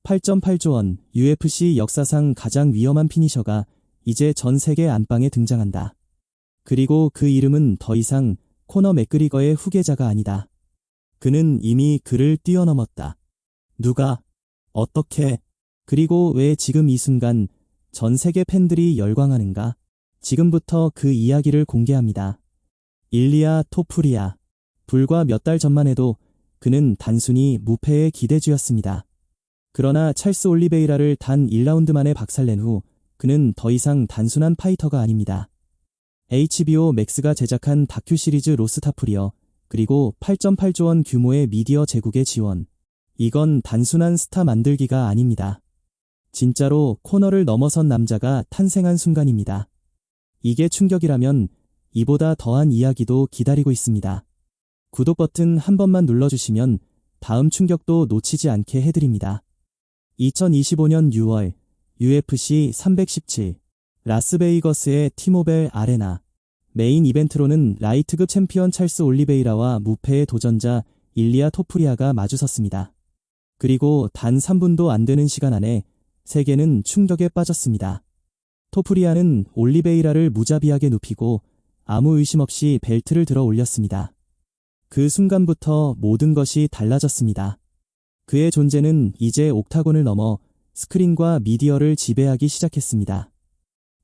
8.8조 원, UFC 역사상 가장 위험한 피니셔가 이제 전 세계 안방에 등장한다. 그리고 그 이름은 더 이상 코너 맥그리거의 후계자가 아니다. 그는 이미 그를 뛰어넘었다. 누가? 어떻게? 그리고 왜 지금 이 순간 전 세계 팬들이 열광하는가? 지금부터 그 이야기를 공개합니다. 일리아 토푸리아. 불과 몇 달 전만 해도 그는 단순히 무패의 기대주였습니다. 그러나 찰스 올리베이라를 단 1라운드 만에 박살낸 후 그는 더 이상 단순한 파이터가 아닙니다. HBO 맥스가 제작한 다큐 시리즈 로스타프리어, 그리고 8.8조 원 규모의 미디어 제국의 지원. 이건 단순한 스타 만들기가 아닙니다. 진짜로 코너를 넘어선 남자가 탄생한 순간입니다. 이게 충격이라면 이보다 더한 이야기도 기다리고 있습니다. 구독 버튼 한 번만 눌러주시면 다음 충격도 놓치지 않게 해드립니다. 2025년 6월 UFC 317 라스베이거스의 티모벨 아레나. 메인 이벤트로는 라이트급 챔피언 찰스 올리베이라와 무패의 도전자 일리아 토푸리아가 마주섰습니다. 그리고 단 3분도 안 되는 시간 안에 세계는 충격에 빠졌습니다. 토푸리아는 올리베이라를 무자비하게 눕히고 아무 의심 없이 벨트를 들어 올렸습니다. 그 순간부터 모든 것이 달라졌습니다. 그의 존재는 이제 옥타곤을 넘어 스크린과 미디어를 지배하기 시작했습니다.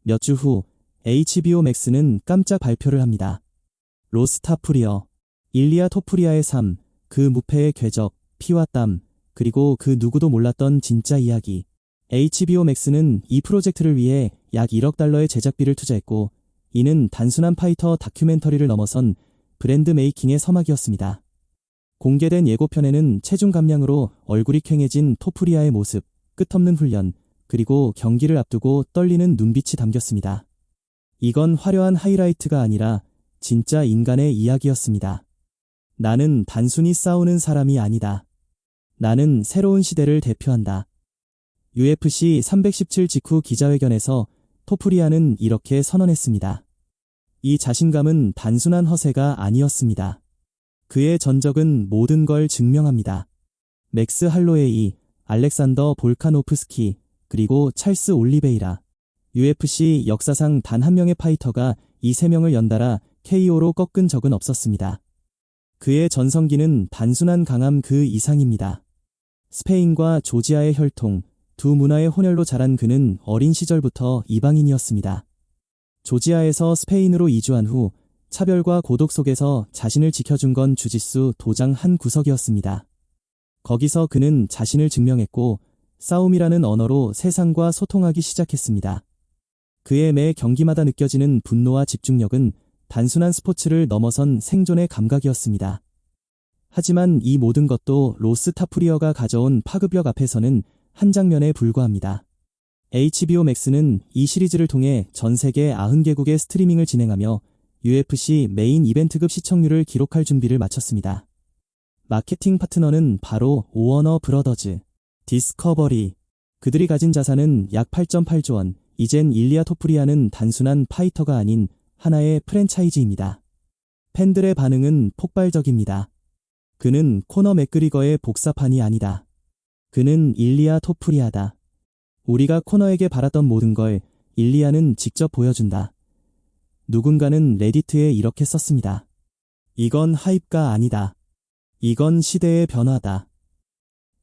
몇 주 후 HBO 맥스는 깜짝 발표를 합니다. 로스타프리어, 일리아 토푸리아의 삶, 그 무패의 궤적, 피와 땀, 그리고 그 누구도 몰랐던 진짜 이야기. HBO 맥스는 이 프로젝트를 위해 약 1억 달러의 제작비를 투자했고, 이는 단순한 파이터 다큐멘터리를 넘어선 브랜드 메이킹의 서막이었습니다. 공개된 예고편에는 체중 감량으로 얼굴이 퀭해진 토푸리아의 모습, 끝없는 훈련, 그리고 경기를 앞두고 떨리는 눈빛이 담겼습니다. 이건 화려한 하이라이트가 아니라 진짜 인간의 이야기였습니다. 나는 단순히 싸우는 사람이 아니다. 나는 새로운 시대를 대표한다. UFC 317 직후 기자회견에서 토푸리아는 이렇게 선언했습니다. 이 자신감은 단순한 허세가 아니었습니다. 그의 전적은 모든 걸 증명합니다. 맥스 할로웨이, 알렉산더 볼카노프스키, 그리고 찰스 올리베이라. UFC 역사상 단 한 명의 파이터가 이 세 명을 연달아 KO로 꺾은 적은 없었습니다. 그의 전성기는 단순한 강함 그 이상입니다. 스페인과 조지아의 혈통, 두 문화의 혼혈로 자란 그는 어린 시절부터 이방인이었습니다. 조지아에서 스페인으로 이주한 후 차별과 고독 속에서 자신을 지켜준 건 주짓수 도장 한 구석이었습니다. 거기서 그는 자신을 증명했고 싸움이라는 언어로 세상과 소통하기 시작했습니다. 그의 매 경기마다 느껴지는 분노와 집중력은 단순한 스포츠를 넘어선 생존의 감각이었습니다. 하지만 이 모든 것도 로스타프리어가 가져온 파급력 앞에서는 한 장면에 불과합니다. HBO 맥스는 이 시리즈를 통해 전 세계 90개국의 스트리밍을 진행하며 UFC 메인 이벤트급 시청률을 기록할 준비를 마쳤습니다. 마케팅 파트너는 바로 오워너 브러더즈, 디스커버리. 그들이 가진 자산은 약 8.8조 원. 이젠 일리아 토푸리아는 단순한 파이터가 아닌 하나의 프랜차이즈입니다. 팬들의 반응은 폭발적입니다. 그는 코너 맥그리거의 복사판이 아니다. 그는 일리아 토푸리아다. 우리가 코너에게 바랐던 모든 걸 일리아는 직접 보여준다. 누군가는 레디트에 이렇게 썼습니다. 이건 하입가 아니다. 이건 시대의 변화다.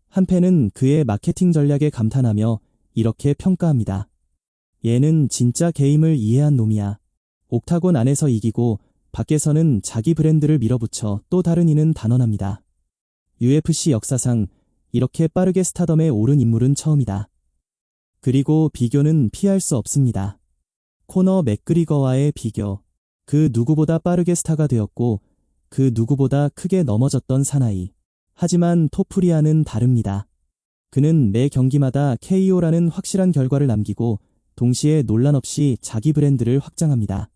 한 팬은 그의 마케팅 전략에 감탄하며 이렇게 평가합니다. 얘는 진짜 게임을 이해한 놈이야. 옥타곤 안에서 이기고 밖에서는 자기 브랜드를 밀어붙여 또 다른 이는 단언합니다. UFC 역사상 이렇게 빠르게 스타덤에 오른 인물은 처음이다. 그리고 비교는 피할 수 없습니다. 코너 맥그리거와의 비교. 그 누구보다 빠르게 스타가 되었고 그 누구보다 크게 넘어졌던 사나이. 하지만 토푸리아는 다릅니다. 그는 매 경기마다 KO라는 확실한 결과를 남기고 동시에 논란 없이 자기 브랜드를 확장합니다.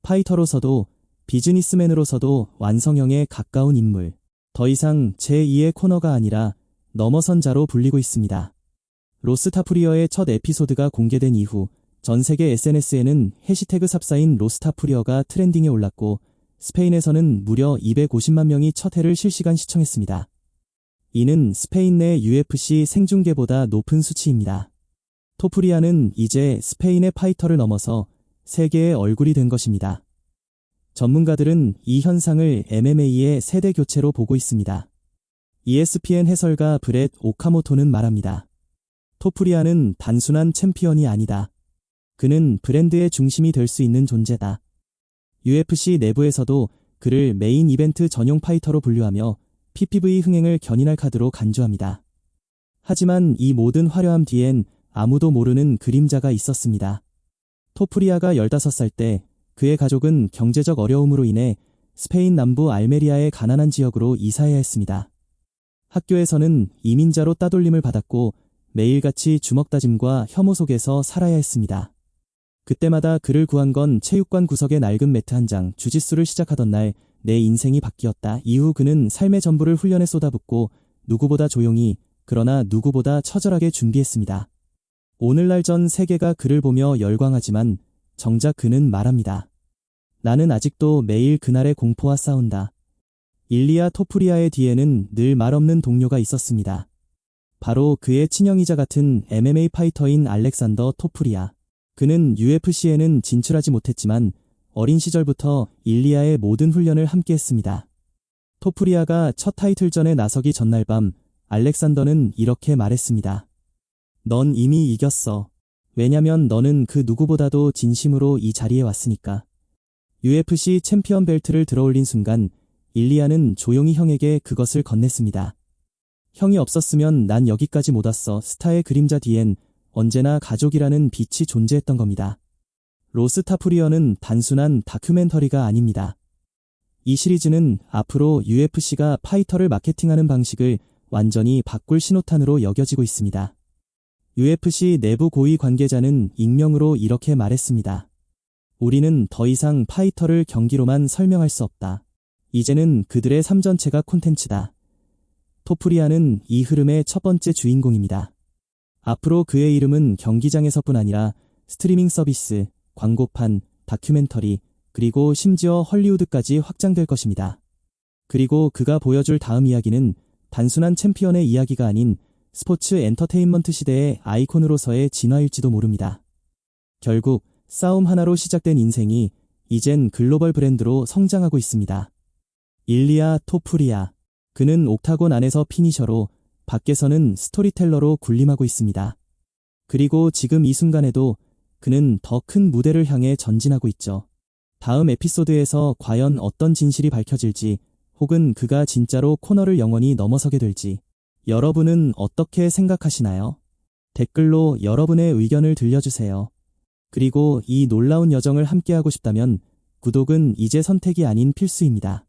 파이터로서도 비즈니스맨으로서도 완성형에 가까운 인물. 더 이상 제2의 코너가 아니라 넘어선 자로 불리고 있습니다. 로스타프리어의 첫 에피소드가 공개된 이후 전 세계 SNS에는 해시태그 삽사인 로스타프리어가 트렌딩에 올랐고 스페인에서는 무려 250만 명이 첫 회를 실시간 시청했습니다. 이는 스페인 내 UFC 생중계보다 높은 수치입니다. 토프리아는 이제 스페인의 파이터를 넘어서 세계의 얼굴이 된 것입니다. 전문가들은 이 현상을 MMA의 세대 교체로 보고 있습니다. ESPN 해설가 브렛 오카모토는 말합니다. 토프리아는 단순한 챔피언이 아니다. 그는 브랜드의 중심이 될 수 있는 존재다. UFC 내부에서도 그를 메인 이벤트 전용 파이터로 분류하며 PPV 흥행을 견인할 카드로 간주합니다. 하지만 이 모든 화려함 뒤엔 아무도 모르는 그림자가 있었습니다. 토프리아가 15살 때 그의 가족은 경제적 어려움으로 인해 스페인 남부 알메리아의 가난한 지역으로 이사해야 했습니다. 학교에서는 이민자로 따돌림을 받았고 매일같이 주먹다짐과 혐오 속에서 살아야 했습니다. 그때마다 그를 구한 건 체육관 구석의 낡은 매트 한 장, 주짓수를 시작하던 날 내 인생이 바뀌었다. 이후 그는 삶의 전부를 훈련에 쏟아붓고 누구보다 조용히, 그러나 누구보다 처절하게 준비했습니다. 오늘날 전 세계가 그를 보며 열광하지만 정작 그는 말합니다. 나는 아직도 매일 그날의 공포와 싸운다. 일리아 토프리아의 뒤에는 늘 말없는 동료가 있었습니다. 바로 그의 친형이자 같은 MMA 파이터인 알렉산더 토프리아. 그는 UFC에는 진출하지 못했지만 어린 시절부터 일리아의 모든 훈련을 함께했습니다. 토프리아가 첫 타이틀전에 나서기 전날 밤 알렉산더는 이렇게 말했습니다. 넌 이미 이겼어. 왜냐면 너는 그 누구보다도 진심으로 이 자리에 왔으니까. UFC 챔피언 벨트를 들어올린 순간 일리아는 조용히 형에게 그것을 건넸습니다. 형이 없었으면 난 여기까지 못 왔어. 스타의 그림자 뒤엔 언제나 가족이라는 빛이 존재했던 겁니다. 로스타프리어는 단순한 다큐멘터리가 아닙니다. 이 시리즈는 앞으로 UFC가 파이터를 마케팅하는 방식을 완전히 바꿀 신호탄으로 여겨지고 있습니다. UFC 내부 고위 관계자는 익명으로 이렇게 말했습니다. 우리는 더 이상 파이터를 경기로만 설명할 수 없다. 이제는 그들의 삶 전체가 콘텐츠다. 토프리아는 이 흐름의 첫 번째 주인공입니다. 앞으로 그의 이름은 경기장에서뿐 아니라 스트리밍 서비스, 광고판, 다큐멘터리, 그리고 심지어 헐리우드까지 확장될 것입니다. 그리고 그가 보여줄 다음 이야기는 단순한 챔피언의 이야기가 아닌 스포츠 엔터테인먼트 시대의 아이콘으로서의 진화일지도 모릅니다. 결국 싸움 하나로 시작된 인생이 이젠 글로벌 브랜드로 성장하고 있습니다. 일리아 토프리아. 그는 옥타곤 안에서 피니셔로, 밖에서는 스토리텔러로 군림하고 있습니다. 그리고 지금 이 순간에도 그는 더 큰 무대를 향해 전진하고 있죠. 다음 에피소드에서 과연 어떤 진실이 밝혀질지, 혹은 그가 진짜로 코너를 영원히 넘어서게 될지, 여러분은 어떻게 생각하시나요? 댓글로 여러분의 의견을 들려주세요. 그리고 이 놀라운 여정을 함께하고 싶다면 구독은 이제 선택이 아닌 필수입니다.